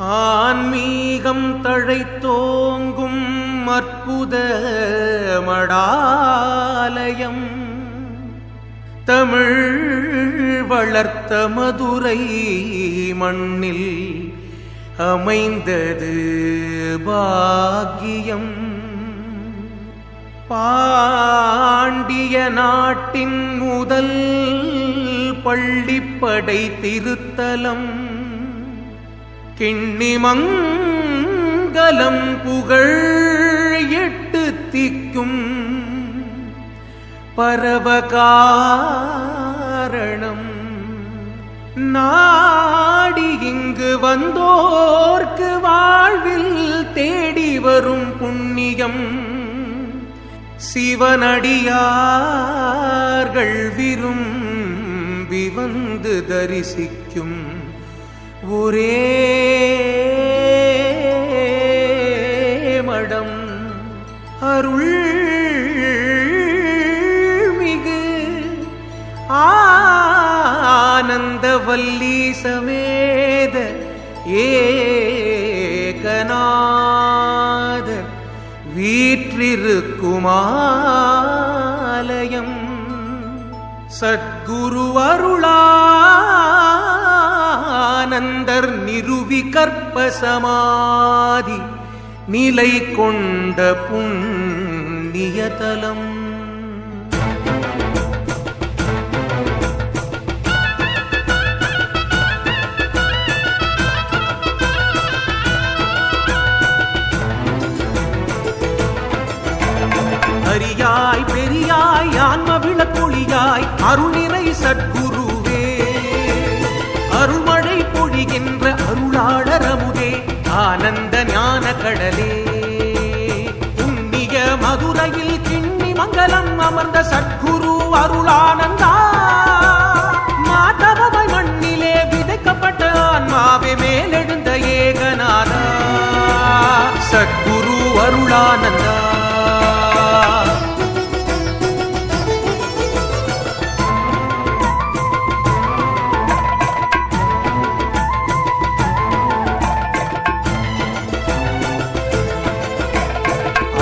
ஆன்மீகம் தழைத்தோங்கும் அற்புத மடாலயம் தமிழ் வளர்த்த மதுரை மண்ணில் அமைந்தது பாக்கியம். பாண்டிய நாட்டின் முதல் பள்ளிப்படை திருத்தலம் கிண்ணிமங்கலம் புகழ் 8 திக்கும் பரவகாரணம். நாடி இங்கு வந்தோர்க்கு வாழ்வில் தேடி வரும் புண்ணியம். சிவனடியார்கள் விரும்பி வந்து தரிசிக்கும் ஒரே மடம் அருள்மிகு ஆனந்தவல்லி சமேத ஏகநாதர் வீற்றிருக்கும் ஆலயம். சத்குரு அருளானந்தர் நிறுவி கற்ப சமாதி நிலை கொண்ட புண்ணியதலம். அரியாய் பெரியாய் ஆன்ம விளக்கொளியாய் அருளினை சத்குருவே, அருள்மழை பொழிகின்ற அருளாளர் அமுதே, ஆனந்த ஞான கடலே. புண்ணிய மதுரையில் கிண்ணி மங்கலம் அமர்ந்த சத்குரு அருளானந்தா, மாதவமாய் மண்ணிலே விதைக்கப்பட்ட ஆன்மாவே மேலெழுந்த ஏகநாதா. சத்குரு அருளானந்தா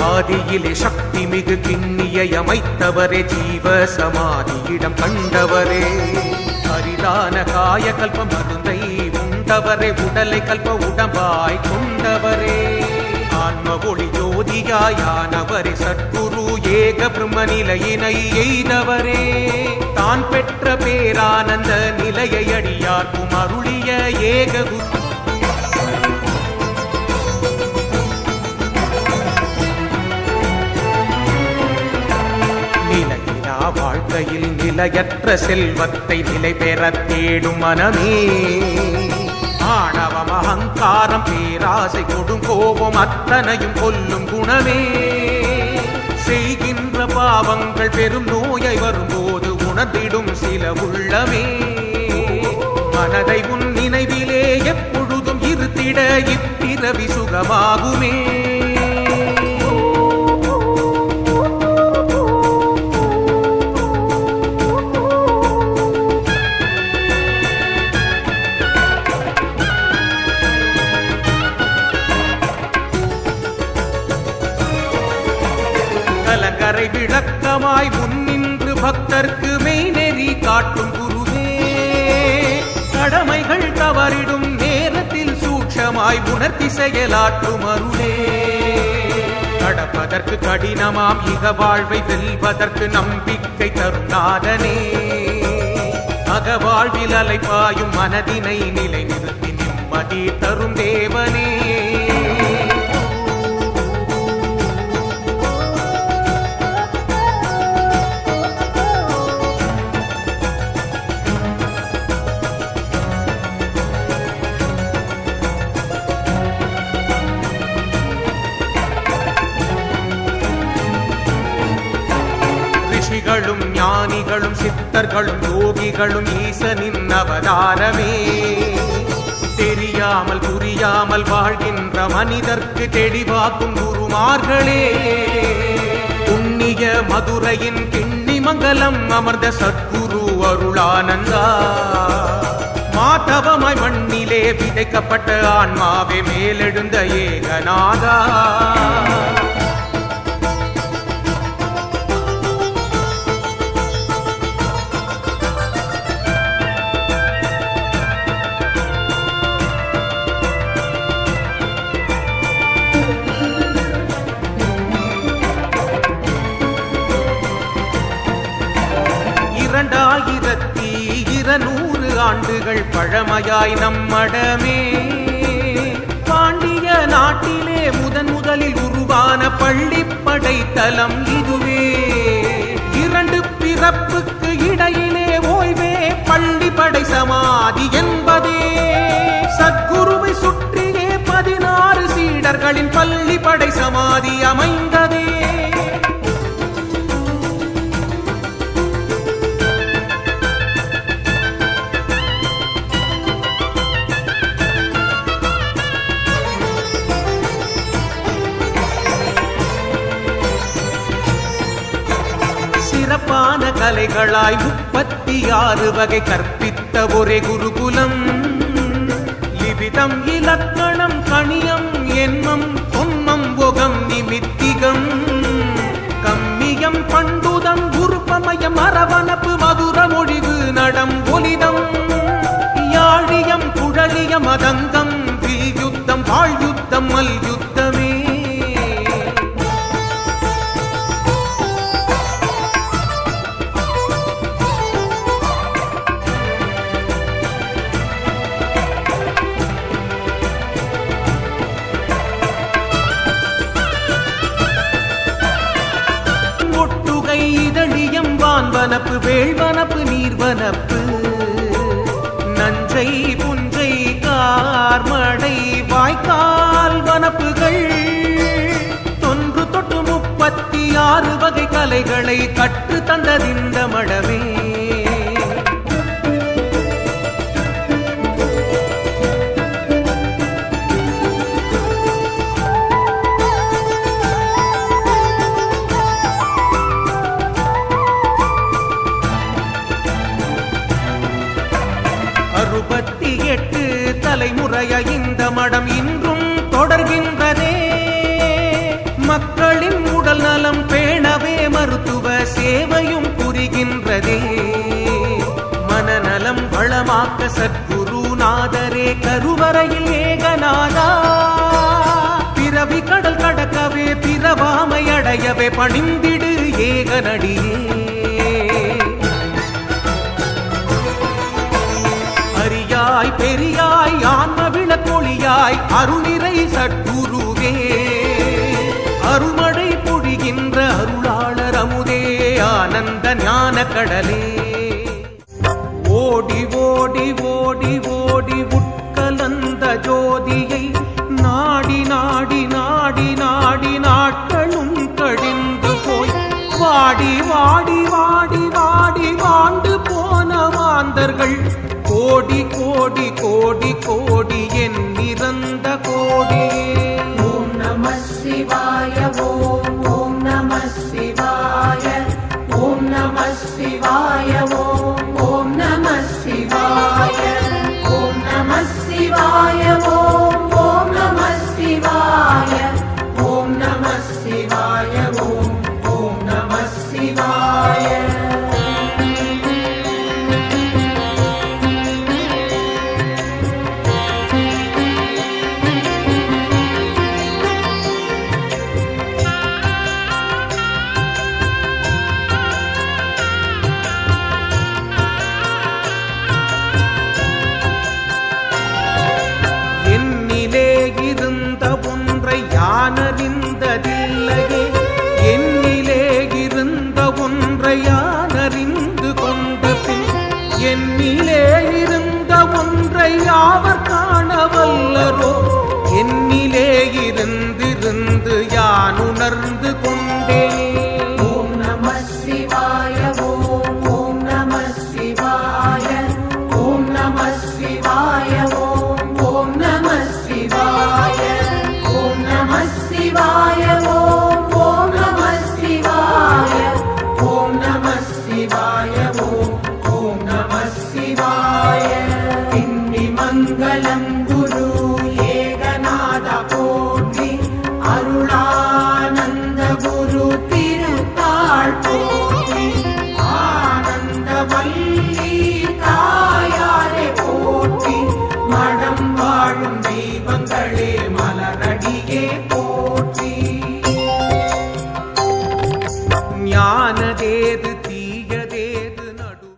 ஆதியிலே சக்தி மிகு கிண்ணியை அமைத்தவரே, ஜீவ சமாதியிடம் கண்டவரே, அரிதான காய கல்ப மருந்தை உண்டவரே, உடலை கல்ப உடம்பாய் கொண்டவரே, ஆன்ம ஒளி ஜோதியாயானவரே, சத்குரு ஏக பிரம்ம நிலையினை எய்தவரே, தான் பெற்ற பேரானந்த நிலையை அடியார்க்கும் அருளிய ஏக குரு. வாழ்க்கையில் நிலையற்ற செல்வத்தை நிலை பெற தேடும் மனமே, ஆணவம் அகங்காரம் பேராசை கொடுங்கோபம் அத்தனையும் கொல்லும் குணமே, செய்கின்ற பாவங்கள் பெரும் நோயை வரும்போது உணர்ந்திடும் சில உள்ளமே, மனதை உன் நினைவிலே எப்பொழுதும் இருத்திட இப்பிறவி சுகமாகுமே. கரை விளக்கமாய் முன்னின்று பக்தர்க்கு மெய்நெறி காட்டும் குருவே, கடமைகள் தவறிடும் நேரத்தில் சூட்சமாய் உணர்த்தி செயலாற்றும் அருளே, கடப்பதற்கு கடினமாம் இக வாழ்வை வெல்வதற்கு நம்பிக்கை தரும் நாதனே, அகவாழ்வில் அலைப்பாயும் மனதினை நிலை நிறுத்தி நிம்மதி தரும் தேவனே. ரிஷிகளும் ஞானிகளும் சித்தர்களும் யோகிகளும் ஈசனின் அவதாரமே, தெரியாமல் புரியாமல் வாழ்கின்ற மனிதர்க்கு தெளிவாக்கும் குருமார்களே, புண்ணிய மதுரையின் கிண்ணி மங்கலம் அமர்ந்த சத்குரு அருளானந்தா, மாதவமாய் மண்ணிலே விதைக்கப்பட்ட ஆன்மாவே மேலெழுந்த ஏகநாதா. ஆண்டுகள் பழமையாய் நம்மடமே பாண்டிய நாட்டிலே முதலில் உருவான பள்ளிப்படை தலம் இதுவே. 2 பிறப்புக்கு இடையிலே ஓய்வே பள்ளிப்படை சமாதி என்பதே. சத்குருவை சுற்றியே 16 சீடர்களின் பள்ளிப்படை சமாதி அமைந்ததே. சிறப்பான கலைகளாய் 36 வகை கற்பித்த ஒரே குருகுலம். லிபிதம், இலக்கணம், கணியம், எண்ணம், தொன்மம், ஒகம், நிமித்திகம், கம்மியம், பண்டுதம், குருப்பமயம், அரவணப்பு, மதுர மொழிவு, நடம், ஒலிதம், யாழியம், குழலியம், அதங்கம், வில் யுத்தம், வாழ் யுத்தம், மல் யுத்தமே. வனப்பு, வேள்வனப்பு, நீர்வனப்பு, நஞ்சை, புஞ்சை, கார்மடை, வாய்க்கால் வனப்புகள், தொன்று தொட்டு 36 வகை கலைகளை கற்று தந்ததிந்த மடமே. தலைமுறைய இந்த மடம் இன்றும் தொடர்கின்றதே. மக்களின் உடல் நலம் பேணவே மருத்துவ சேவையும் புரிகின்றதே. மனநலம் வளமாக்க சத்குருநாதரே கருவறையில் ஏகநாதா. பிறவி கடல் கடக்கவே பிறவாமை அடையவே பணிந்திடு ஏகனடியே. பெரியாய் ஆன்ம விளக்கொளியாய் அருளிறை சட்குருவே. அருள்மழை பொழிகின்ற அருளாளர் அமுதே, ஆனந்த ஞான கடலே. ஓடி ஓடி ஓடி ஓடி உட்கலந்த ஜோதியை நாடி நாடி நாடி நாடி நாட்களும் கழிந்து போய் வாடி வாடி வாடி வாடி வாண்டு போன மாந்தர்கள் கோடி கோடி கோடி கோடி என் நிறந்த கோடியே. ஓம் நம சிவாய ஓம் ஓம் நம சிவாய ஓம் நம சிவாய ஓம் ஓம் நம சிவாய ஓம் நம சிவாய ஓம் ஓம் நம சிவாய ஓம் நம சிவாய ஓம் ஓம் நம சிவாய. வாழும் தெய்வங்களே மலரடியே போற்றி. ஞானதேது தீயதேது நடு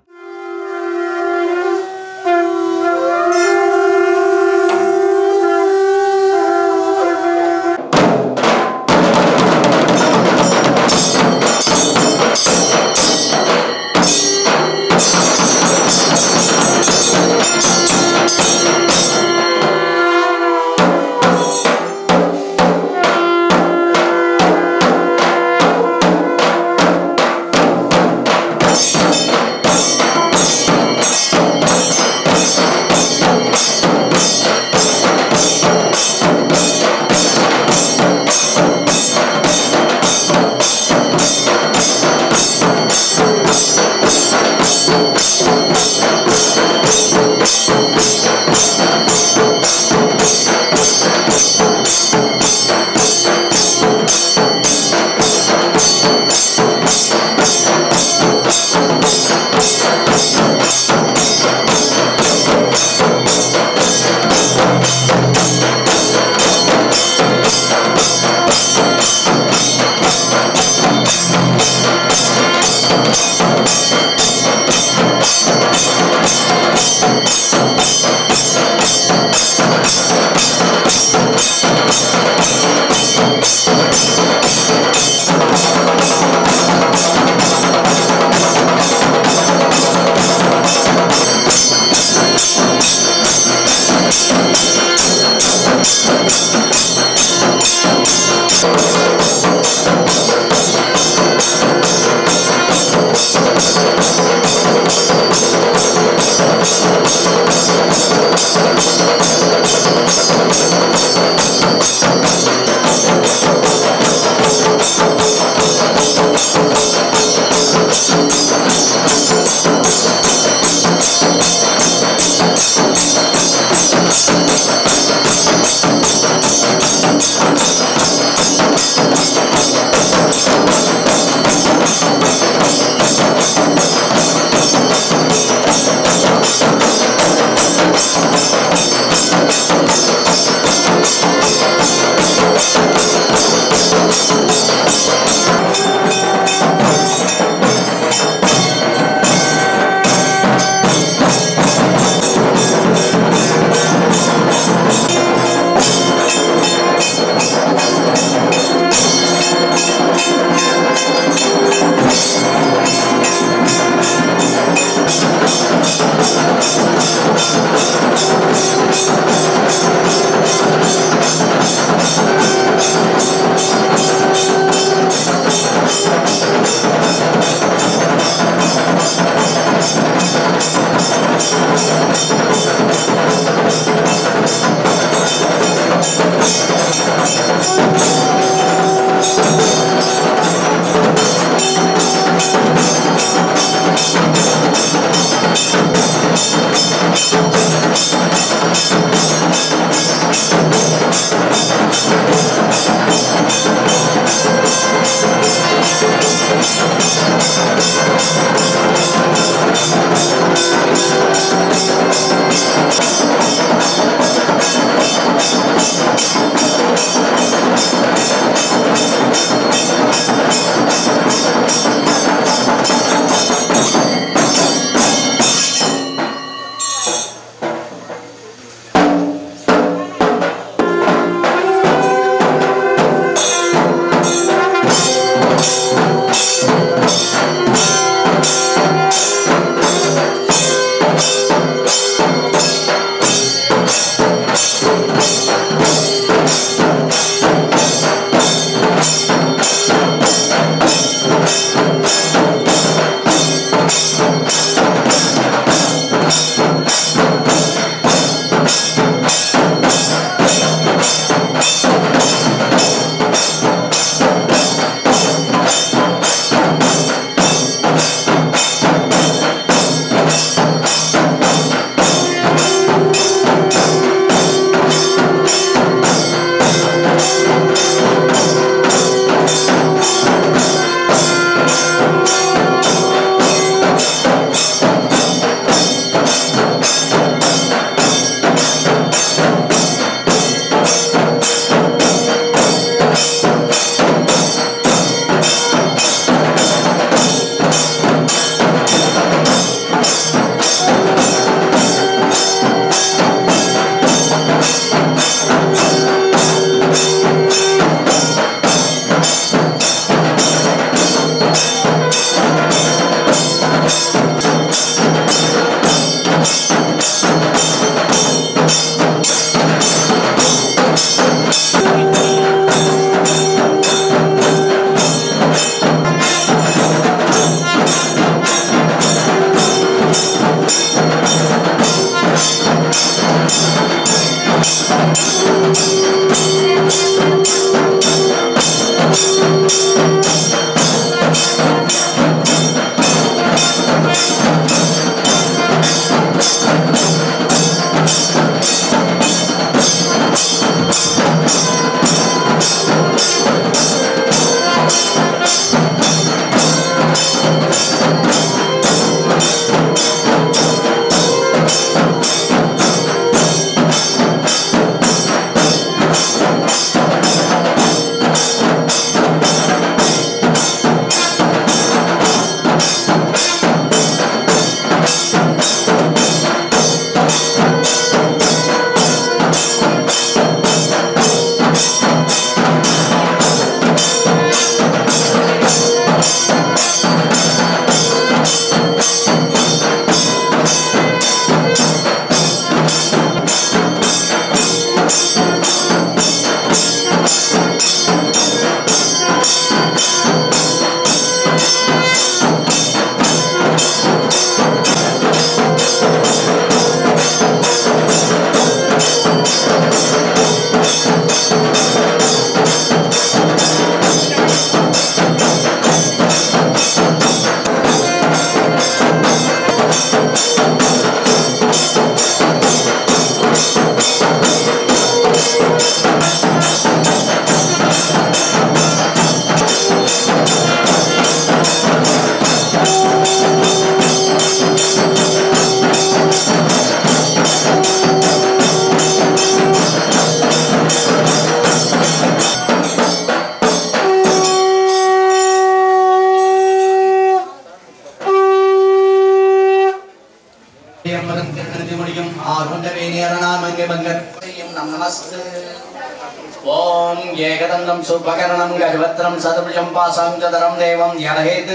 ओम एकदंदम सुपकरणम गजवत्रम सदभुजं पासां चतरं देवं ध्यायेत्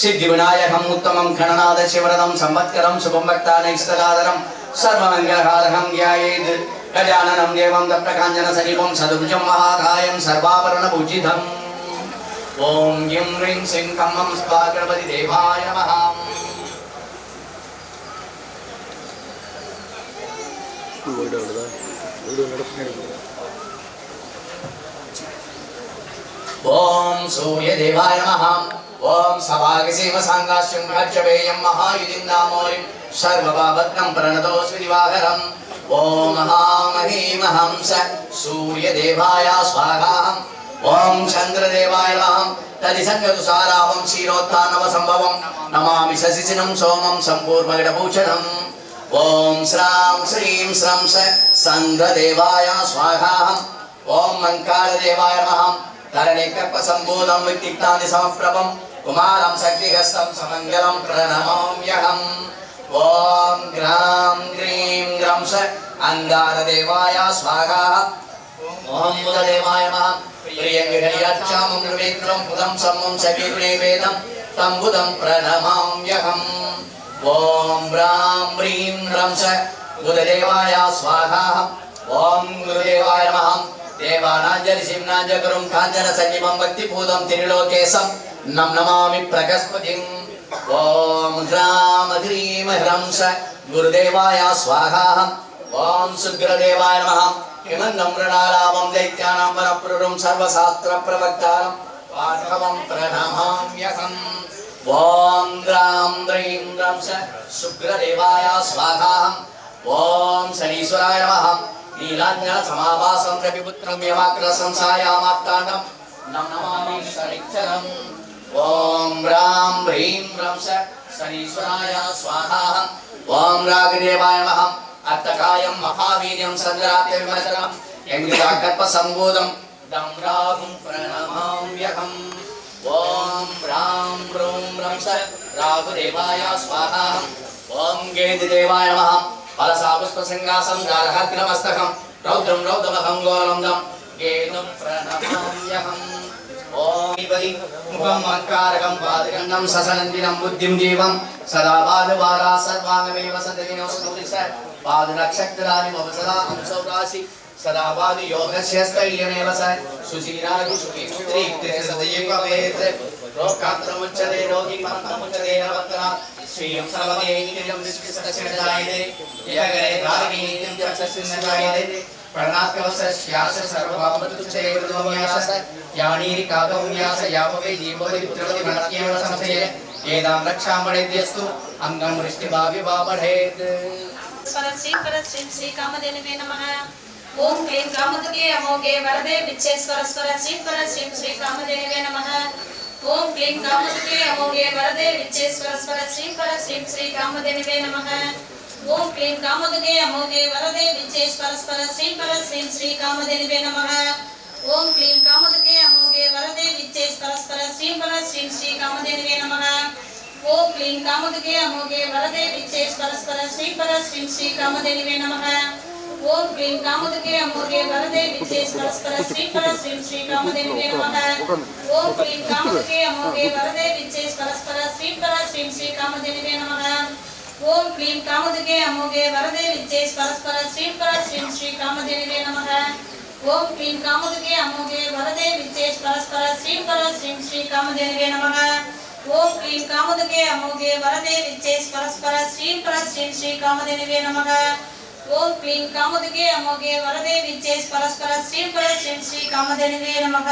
सिद्धिविनायकम् उत्तमं खणनाद शिवरदं संवत्करं शुभं वक्तानैस्तदादरं सर्वमङ्गलकारकं ध्यायेत् गजाननं देवं दत्तकाञ्चन सजीवं सदभुजं महाकायं सर्वाभरणभूषितम् ओम गिं ह्रीं सिं कम्मं स्वागणपति देवाय नमः। ओम सूर्य देवाय नमः। ओम सभागसेव सांगास्यं खच्चवेयं महायुधिं नामोरिं सर्वभावत्नं प्रणतोऽस्मि दिवाकरम्। ओम महामहीमहंस सूर्य देवाय स्वाहा। ओम चंद्र देवाय नमः। तदिसंगतुसारावं क्षीरोत्थानव संभवं नमामि शशिसिनं सोमं सम्पूर्णगणभूषणम्। ओम श्रां श्रीं श्रं चंद्र देवाय स्वाहा। ओम मंकाल देवाय नमः। धरणिकल्पसम्भूतं वित्तिक्तानि समप्रभं कुमारं शक्तिहस्तं समङ्गलं प्रणमाम्यहम्। ओम ग्रां ग्रीं ग्रं अंगारदेवाय स्वाहा। ओम बुधदेवाय नमः। प्रियङ्गगणियाच्चामं निर्वेत्रं बुधं सम्मं सखीगुणेवेदं तं बुधं प्रणमाम्यहम्। ओम ब्रां ब्रीं ग्रं बुधदेवाय स्वाहा। ओम गुरुदेवाय नमः। देवानांजलि शिवनांजकरुं कांचन संजीवं भक्तिपूतं त्रिलोकेशं नं नमामि प्रकस्पतिम्। ओम ह्रां ह्रीं ह्रं गुरुदेवाय स्वाहा। ओम शुक्रदेवाय नमः। हिमन्दं मृणालाभं दैत्यानां वरप्रुरं सर्वशास्त्रप्रवक्तारं पाठवं प्रणमाम्यहम्। ओम ह्रां ह्रीं ह्रं शुक्रदेवाय स्वाहा। ओम शनीश्वराय नमः। नीलाञ्जन समाभासं रविपुत्रं यमाग्रसं सायामार्ताण्डं नं नमामि शनिश्चरम्। ओम ह्रां ह्रीं ह्रं शनीश्वराय स्वाहा। ओम रागदेवाय नमः। अर्थकायं महावीर्यं सन्द्रात्यविमर्शनं यङ्गिराकल्पसम्भूतं दं राहुं प्रणमाम्यहम्। ओम ह्रां ह्रूं ह्रं राहुदेवाय स्वाहा। ओम गेदिदेवाय नमः। फलसापुष्पसिंहासं जालहग्रमस्तकं रौद्रं रौद्रमहं गोलन्दं गेदं प्रणमाम्यहम्। ओम बलि मुखं मत्कारकं पादकण्डं ससनन्दिनं बुद्धिं जीवं सदा बालबाला सर्वाङ्गमेव सदगिनोस्तुतिस पादनक्षत्राणि मम सदा अंशौरासि सदा पादयोगस्य स्थैर्यमेव स सुशीलायु सुखी पुत्री सदैवमेत् रोगात्रमुच्यते रोगी पन्तमुच्यते नवत्रा श्रियं सर्वमेनित्यं विष्णुस्तस्य जायते यगरे धारणीत्यं चक्षुस्मिन् जायते प्रणनात्यवस्यास सर्वभावमतुच्छेवृतमन्यास यानीरि कागमन्यास यापवे जीववति पुत्रवति मनस्येव संशये एदां रक्षामणेद्यस्तु अंगं वृष्टिभाव्य बाबढेत् श्री श्री कामधेनुवे नमः। ओम क्लीं कामदुगे अमोघे वरदे विच्छेश्वर श्री श्री कामधेनुवे नमः। ओम क्लीं कामदुगे अमोघे वरदे विच्छेश्वर श्री कामधेनुवे नमः। ओम क्लीं कामदुगे अमोघे वरदे विच्छेश्वर श्री कामधेनुवे नमः। ओम क्लीं कामदुगे अमोघे वरदे विच्छेश्वर श्री कामधेनुवे नमः। ओम क्लीं कामदुगे अमोघे वरदे विच्छेश्वर श्री कामधेनुवे नमः। ओम क्लीं कामदुगे अमोघे वरदे विच्छेश्वर श्री कामधेनुवे नमः। ओम क्लीं कामदुगे अमोघे वरदे विच्छेश्वर श्री कामधेनुवे नमः। ओम क्लीं कामदुगे अमोघे वरदे विच्छेश्वर श्री कामधेनुवे नमः। ओम क्लीं कामदुगे अमोघे वरदे विच्छेश्वर श्री कामधेनुवे नमः। ओम क्लीं कामदुगे अमोघे वरदे विच्छेश्वर श्री कामधेनुवे नमः। ओम क्लीं कामदुगे अमोघे वरदे विच्छेश्वर श्री कामधेनुवे नमः।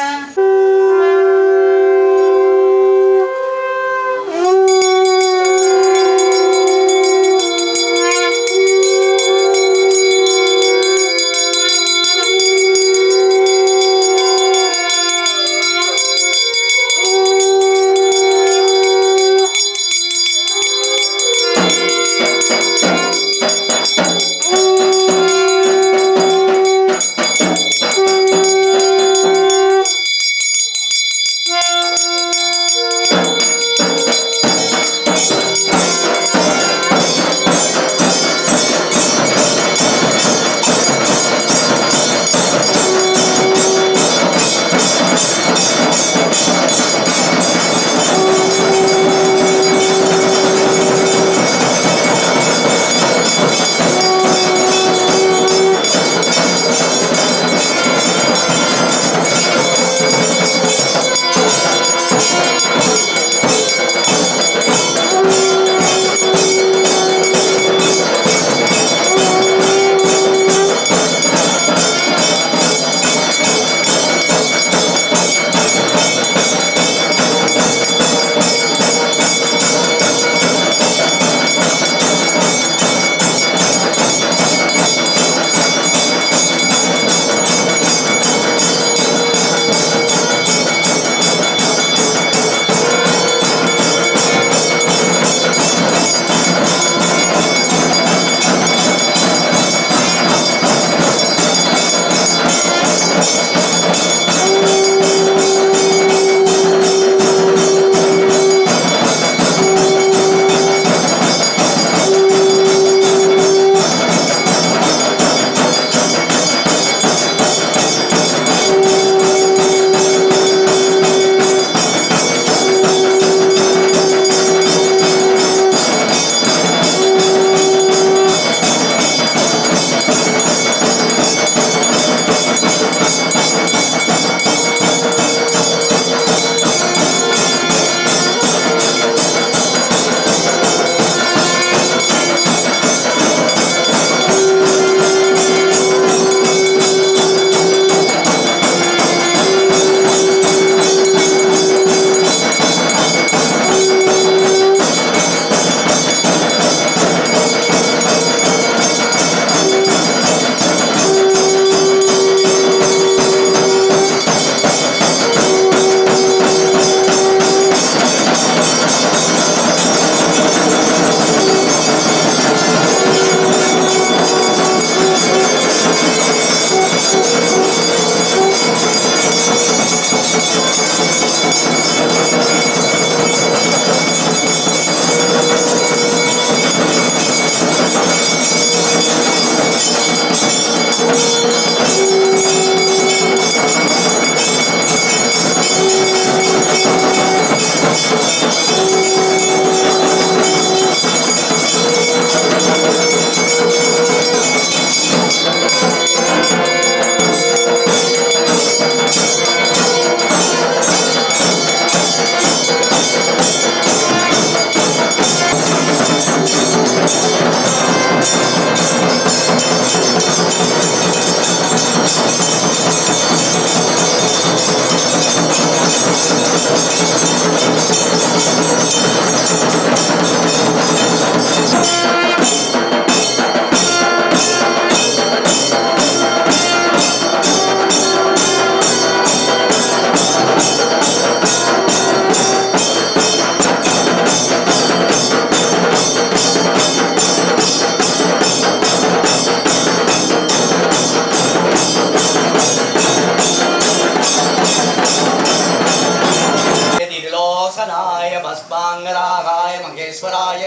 महेश्वराय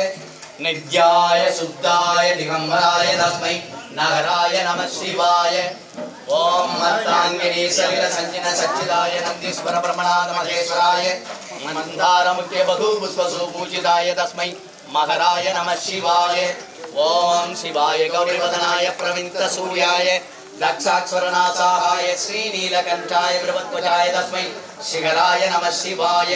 नित्याय शुद्धाय दिगंबराय तस्मै नगराय नमः शिवाय ओम मर्तांगिनी सलिल संजिन सच्चिदाय नंदीश्वर ब्रह्मणाद महेश्वराय मंदार मुख्य बधू पुष्प सुपूजिताय तस्मै मकराय नमः शिवाय ओम शिवाय गौरीवदनाय प्रविंत सूर्याय दक्षाक्षरनाथाय श्रीनीलकंठाय बृहत्वजाय तस्मै शिखराय नमः शिवाय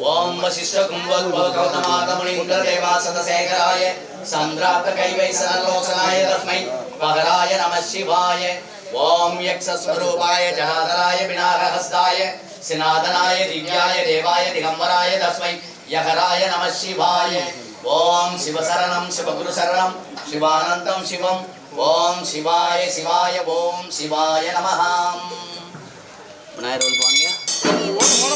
ओम वशिष्ठ कुंभगौतमागमुनीन्द्रदेवासदशेखराय संद्राप्तकैवैसनलोचनाय तस्मै वहराय नमः शिवाय ओम यक्षस्वरूपाय जहाधराय विनाहहस्ताय सिनादनाय दिव्याय देवाय दिगंबराय तस्मै यहराय नमः शिवाय ओम शिवशरणं शिवगुरुशरणं शिवानंतं शिवं ओम शिवाय शिवाय ओम शिवाय नमः विनायक रोल पाएंगे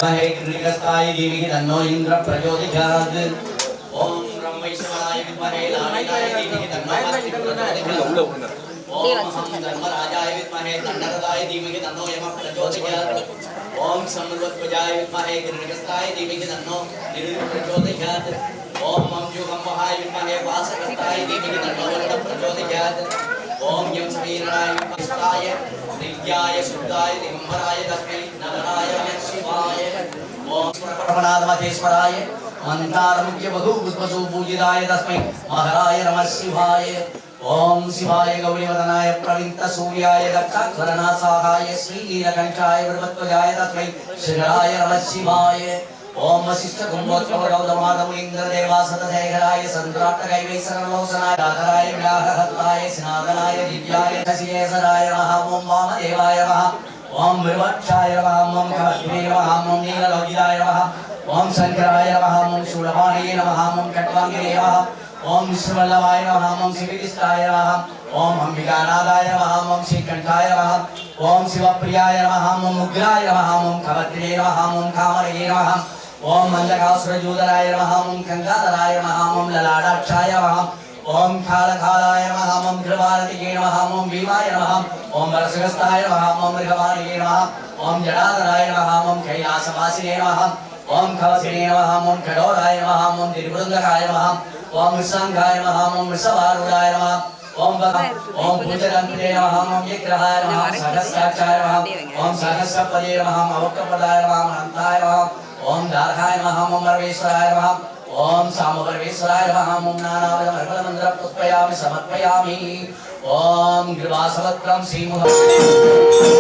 महे कृणिकस्ताय धीमहि तन्नो इंद्र प्रचोदयात् ओम ब्रह्मैश्वराय विद्महे लालिताय धीमहि तन्नो अग्निः प्रचोदयात् ओम धर्मराजाय विद्महे तन्नरदाय धीमहि तन्नो यमः प्रचोदयात् ओम समृद्धध्वजाय विद्महे कृणिकस्ताय धीमहि तन्नो निरुद्ध प्रचोदयात् ओम मंजुगम्बहाय विद्महे वासकस्ताय धीमहि तन्नो वरुणः प्रचोदयात् ओम यम समीरणाय विद्महे नित्याय शुद्धाय दिगंबराय तस्मै नमः शिवाय ओम प्रपनादमतेश्वराय मंतारमुख्य वधू पुष्पसु पूजिताय तस्मै महाराय नमः शिवाय ओम शिवाय गौरीवदनाय प्रविंत सूर्याय दक्षाक्षरनासाहाय श्रीनीलकंठाय वृषध्वजाय तस्मै श्रीधराय नमः शिवाय ओम वशिष्ठ कुंभोत्सव गौतमादमुनीन्द्र देवासतशेखराय संक्रांतकैवैसरलोचनाय राधराय विलाहहत्ताय स्नादनाय दिव्याय शशिकेसराय नमः ओम वामदेवाय नमः ओम विवक्षाय नमः ओम कवत्वे नमः ओम नीललोहिताय नमः ओम शंकराय नमः ओम शूलपाणये नमः ओम खट्वांगे नमः ओम विष्णुवल्लभाय नमः ओम शिवदिष्टाय नमः ओम अंबिकानाथाय नमः ओम श्रीकंठाय नमः ओम शिवप्रियाय नमः ओम उग्राय नमः ओम कवत्रे नमः ओम कामरये नमः ओम मल्लकासुरजूदराय नमः ओम गंगाधराय नमः ओम ललाटाक्षाय नमः ओम कालकालाय नमः ओम कृपारतिके नमः ओम भीमाय नमः ओम वरसहस्ताय नमः ओम मृगवाणिये नमः ओम जटाधराय नमः ओम कैलासवासिने नमः ओम खवसिने नमः ओम खडोराय नमः ओम त्रिपुरंदराय नमः ओम विश्वांगाय नमः ओम वृषभारूढाय नमः ओम भुजगन्धे नमः ओम विग्रहाय नमः सहस्राक्षाय नमः ओम सहस्रपदे नमः ओम अवक्कपदाय नमः ओम अनन्ताय नमः ओम दार्घाय नमः ओम परमेश्वराय नमः ओम सामपरमेश्वराय नमः ओम नानाविधमर्पणमन्त्रं पुष्पयामि समर्पयामि ओम गृहासवक्त्रं श्रीमुख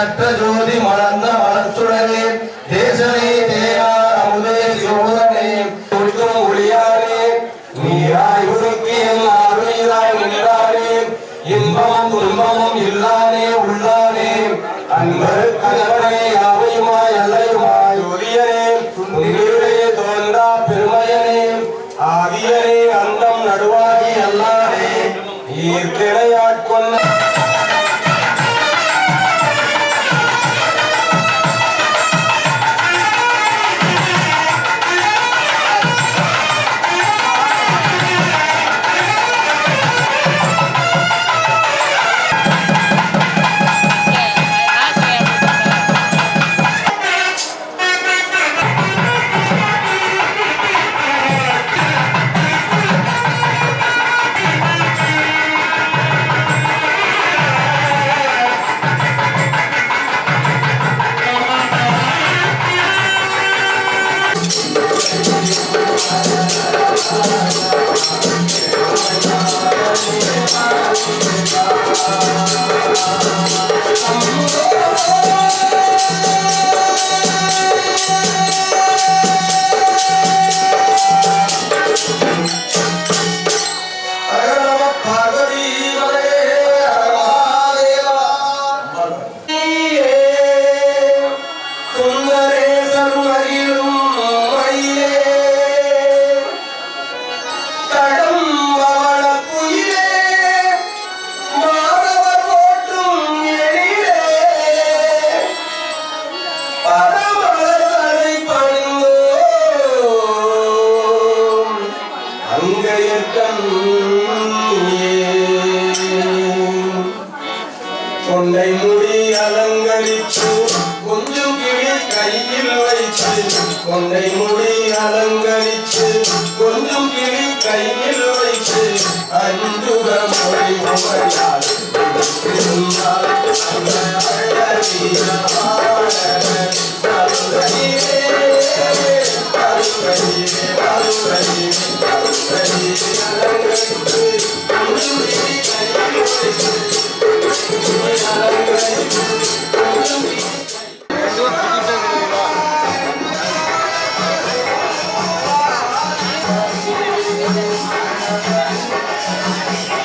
அற்ற ஜோதி மலர்ந்த மலர்ச்சுடரே தேசனே தேனார் அமுதே சோதனே ஒளிக்கும் ஒளியானே நீராய் உருக்கி என் அருளாய் நின்றானே இன்பமும் துன்பமும் இல்லானே உள்ளானே அன்பருக்கு நகரே அவையுமாய் அல்லையுமாய் ஒளியனே உன்னிலே தோன்றா பெருமையனே ஆகியனே அந்தம் நடுவாகி அல்லானே ஈர்க்கிளையாட்கொண்ட கொண்டை முடி அலங்கரித்து கொஞ்சம் கிளி கையில் வைத்து கொண்டை முடி அலங்கரித்து கொஞ்சம் கிளி கையில் வைத்து அஞ்சுக மொழி உமையால் இருந்தால் அந்த அழகிய பாடகர் அருகே அருகே அருகே அலங்கரித்து கொஞ்சம் கிளி கையில் வைத்து Thank you.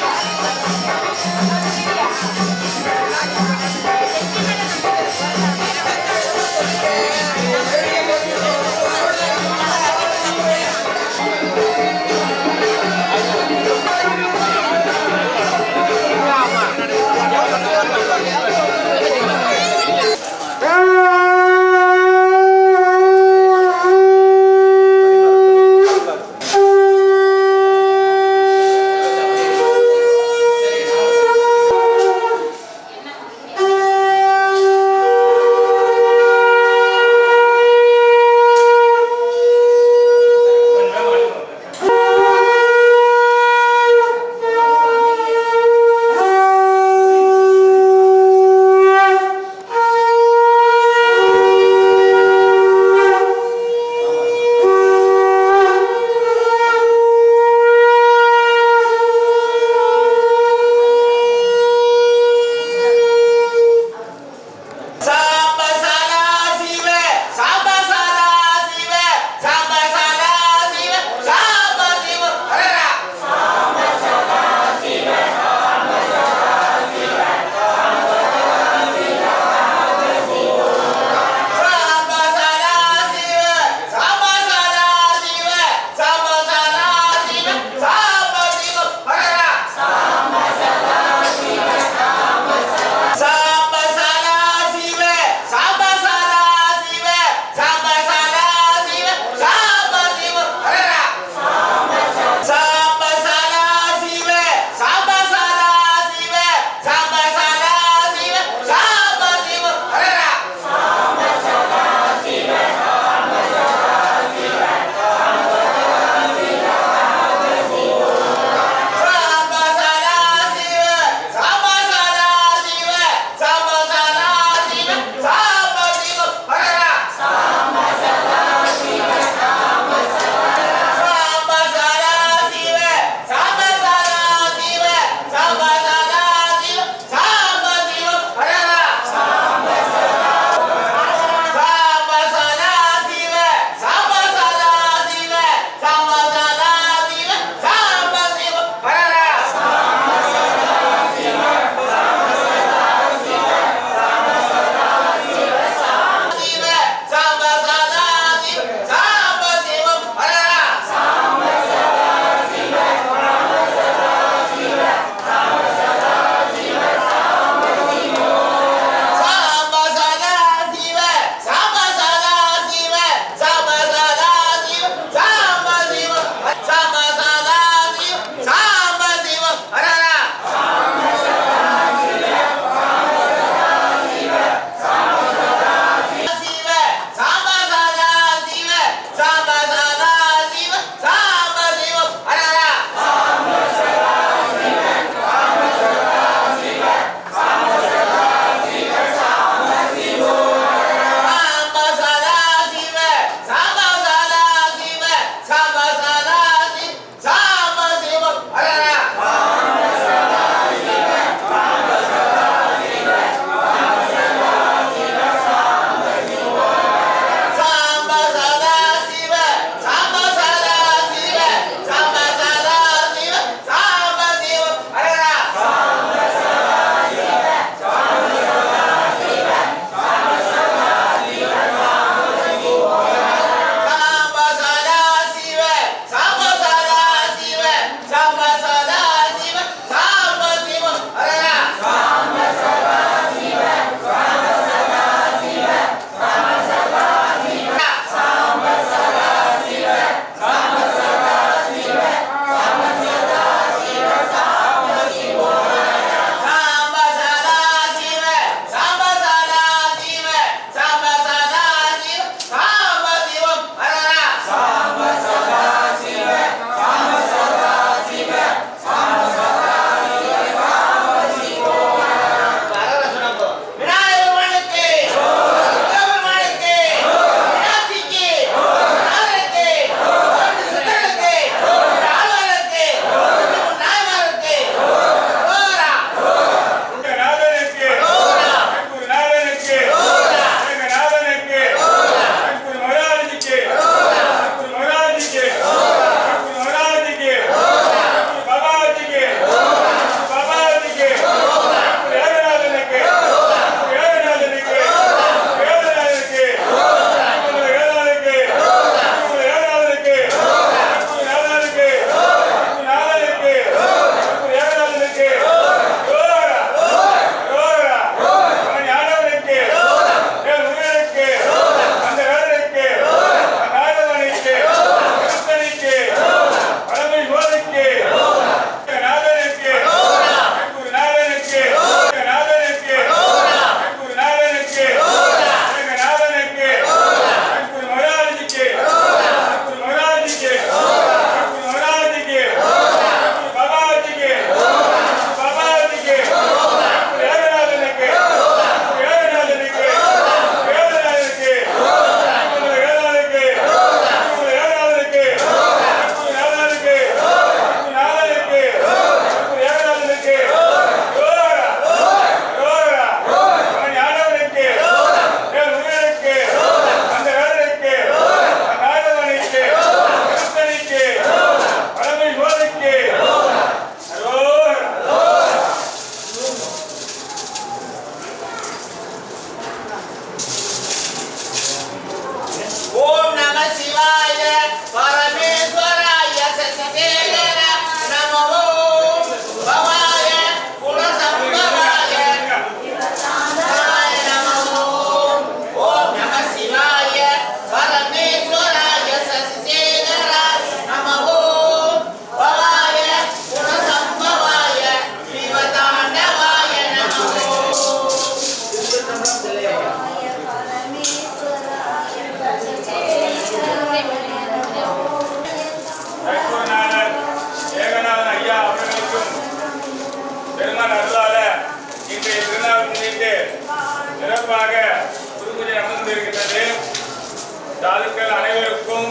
சாதுக்கள் அனைவருக்கும்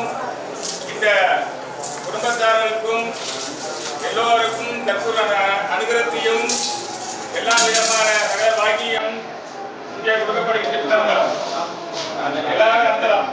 இந்த குடும்பத்தார்களுக்கும் எல்லோருக்கும் கற்பூர அனுகிரகத்தையும் எல்லா விதமான சகல பாக்கியம் இங்கே கொடுக்கப்படுகின்ற எல்லாரும்